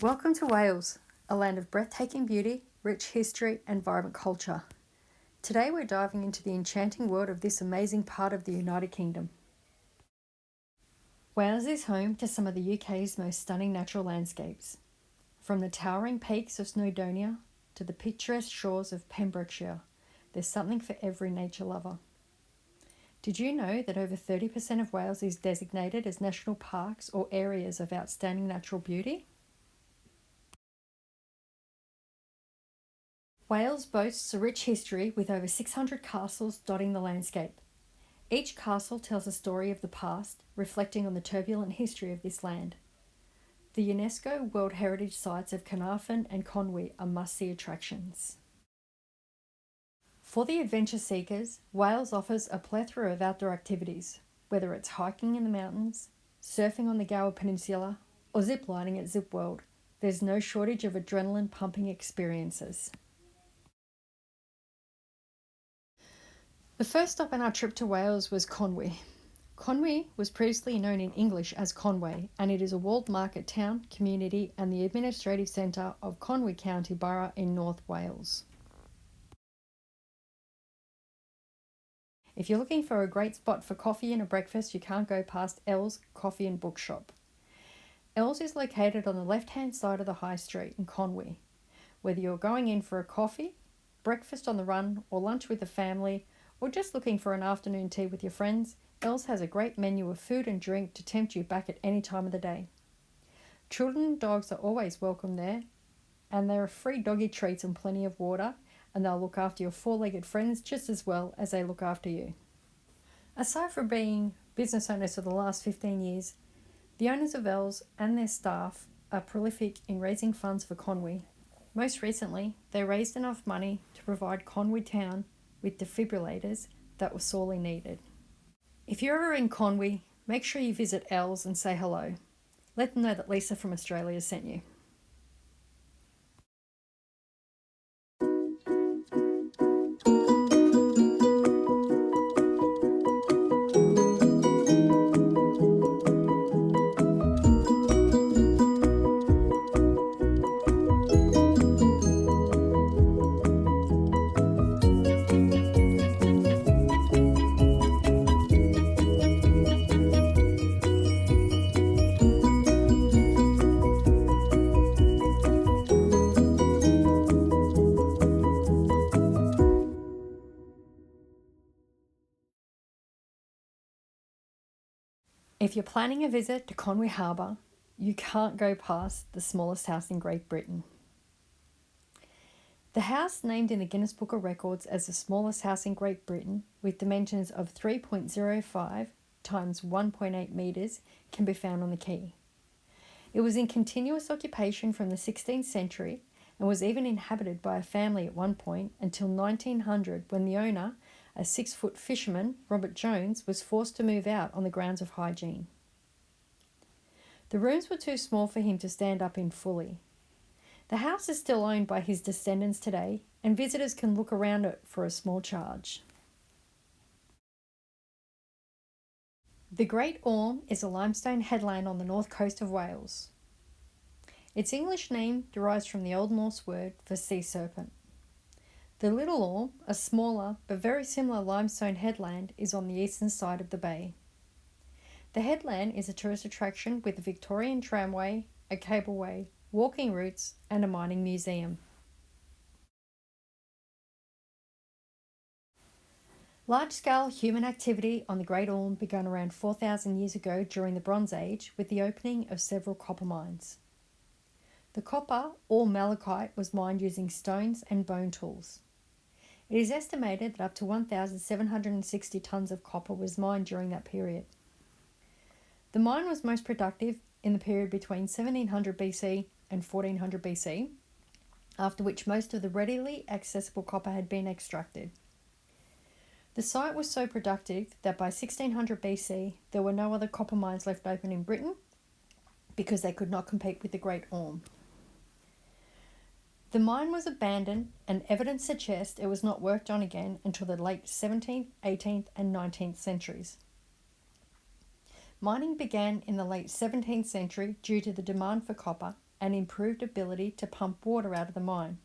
Welcome to Wales, a land of breathtaking beauty, rich history and vibrant culture. Today we're diving into the enchanting world of this amazing part of the United Kingdom. Wales is home to some of the UK's most stunning natural landscapes. From the towering peaks of Snowdonia to the picturesque shores of Pembrokeshire, there's something for every nature lover. Did you know that over 30% of Wales is designated as national parks or areas of outstanding natural beauty? Wales boasts a rich history with over 600 castles dotting the landscape. Each castle tells a story of the past, reflecting on the turbulent history of this land. The UNESCO World Heritage Sites of Carnarvon and Conwy are must-see attractions. For the adventure seekers, Wales offers a plethora of outdoor activities, whether it's hiking in the mountains, surfing on the Gower Peninsula, or ziplining at Zip World. There's no shortage of adrenaline-pumping experiences. The first stop on our trip to Wales was Conwy. Conwy was previously known in English as Conwy, and it is a walled market town, community and the administrative centre of Conwy County Borough in North Wales. If you're looking for a great spot for coffee and a breakfast, you can't go past L's Coffee and Bookshop. L's is located on the left-hand side of the High Street in Conwy. Whether you're going in for a coffee, breakfast on the run, or lunch with the family, or just looking for an afternoon tea with your friends, L's has a great menu of food and drink to tempt you back at any time of the day. Children and dogs are always welcome there, and there are free doggy treats and plenty of water, and they'll look after your four-legged friends just as well as they look after you. Aside from being business owners for the last 15 years, the owners of L's and their staff are prolific in raising funds for Conwy. Most recently, they raised enough money to provide Conwy Town with defibrillators that were sorely needed. If you're ever in Conwy, make sure you visit L's and say hello. Let them know that Lisa from Australia sent you. If you're planning a visit to Conwy Harbour, you can't go past the smallest house in Great Britain. The house, named in the Guinness Book of Records as the smallest house in Great Britain, with dimensions of 3.05 times 1.8 metres, can be found on the quay. It was in continuous occupation from the 16th century and was even inhabited by a family at one point until 1900, when the owner, a 6-foot fisherman, Robert Jones, was forced to move out on the grounds of hygiene. The rooms were too small for him to stand up in fully. The house is still owned by his descendants today, and visitors can look around it for a small charge. The Great Orme is a limestone headland on the north coast of Wales. Its English name derives from the Old Norse word for sea serpent. The Little Orme, a smaller but very similar limestone headland, is on the eastern side of the bay. The headland is a tourist attraction with a Victorian tramway, a cableway, walking routes and a mining museum. Large-scale human activity on the Great Orme began around 4,000 years ago during the Bronze Age with the opening of several copper mines. The copper, or malachite, was mined using stones and bone tools. It is estimated that up to 1,760 tonnes of copper was mined during that period. The mine was most productive in the period between 1700 BC and 1400 BC, after which most of the readily accessible copper had been extracted. The site was so productive that by 1600 BC there were no other copper mines left open in Britain because they could not compete with the Great Orme. The mine was abandoned, and evidence suggests it was not worked on again until the late 17th, 18th and 19th centuries. Mining began in the late 17th century due to the demand for copper and improved ability to pump water out of the mine.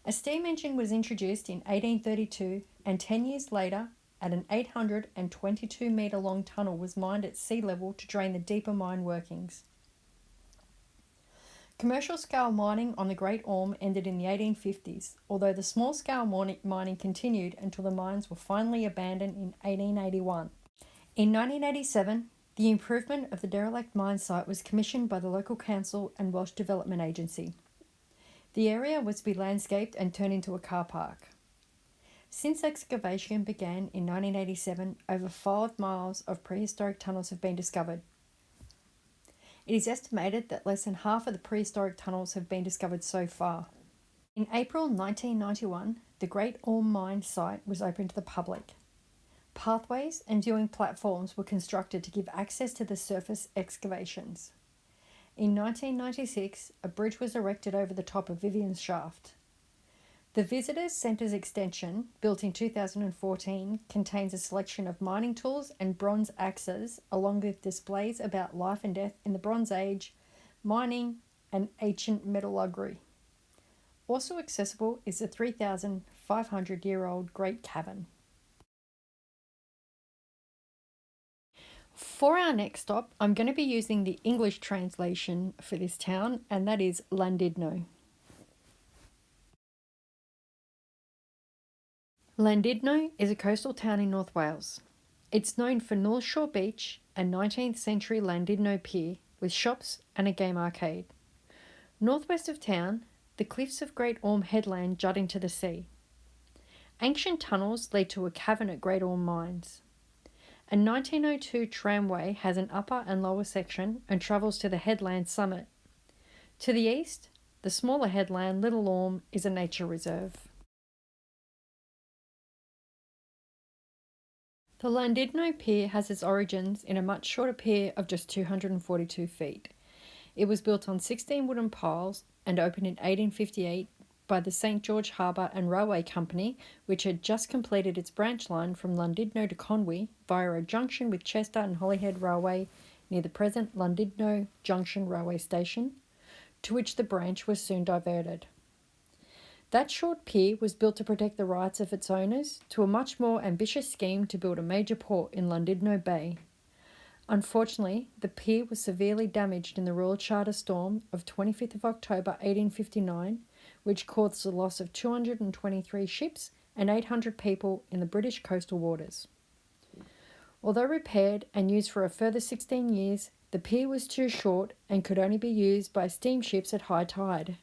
A steam engine was introduced in 1832, and 10 years later, an 822 metre long tunnel was mined at sea level to drain the deeper mine workings. Commercial scale mining on the Great Orme ended in the 1850s, although the small scale mining continued until the mines were finally abandoned in 1881. In 1987, the improvement of the derelict mine site was commissioned by the local council and Welsh Development Agency. The area was to be landscaped and turned into a car park. Since excavation began in 1987, over 5 miles of prehistoric tunnels have been discovered. It is estimated that less than half of the prehistoric tunnels have been discovered so far. In April 1991, the Great Orme mine site was open to the public. Pathways and viewing platforms were constructed to give access to the surface excavations. In 1996, a bridge was erected over the top of Vivian's Shaft. The Visitors Centre's extension, built in 2014, contains a selection of mining tools and bronze axes, along with displays about life and death in the Bronze Age, mining, and ancient metallurgy. Also accessible is the 3,500-year-old Great Cavern. For our next stop, I'm going to be using the English translation for this town, and that is Llandudno. Llandudno is a coastal town in North Wales. It's known for North Shore Beach, a 19th century Llandudno pier with shops and a game arcade. Northwest of town, the cliffs of Great Orme Headland jut into the sea. Ancient tunnels lead to a cavern at Great Orme Mines. A 1902 tramway has an upper and lower section and travels to the headland summit. To the east, the smaller headland Little Orme is a nature reserve. The Llandudno pier has its origins in a much shorter pier of just 242 feet. It was built on 16 wooden piles and opened in 1858 by the St George Harbour and Railway Company, which had just completed its branch line from Llandudno to Conwy via a junction with Chester and Holyhead Railway near the present Llandudno Junction Railway Station, to which the branch was soon diverted. That short pier was built to protect the rights of its owners to a much more ambitious scheme to build a major port in Llandudno Bay. Unfortunately, the pier was severely damaged in the Royal Charter storm of 25th of October 1859, which caused the loss of 223 ships and 800 people in the British coastal waters. Although repaired and used for a further 16 years, the pier was too short and could only be used by steamships at high tide.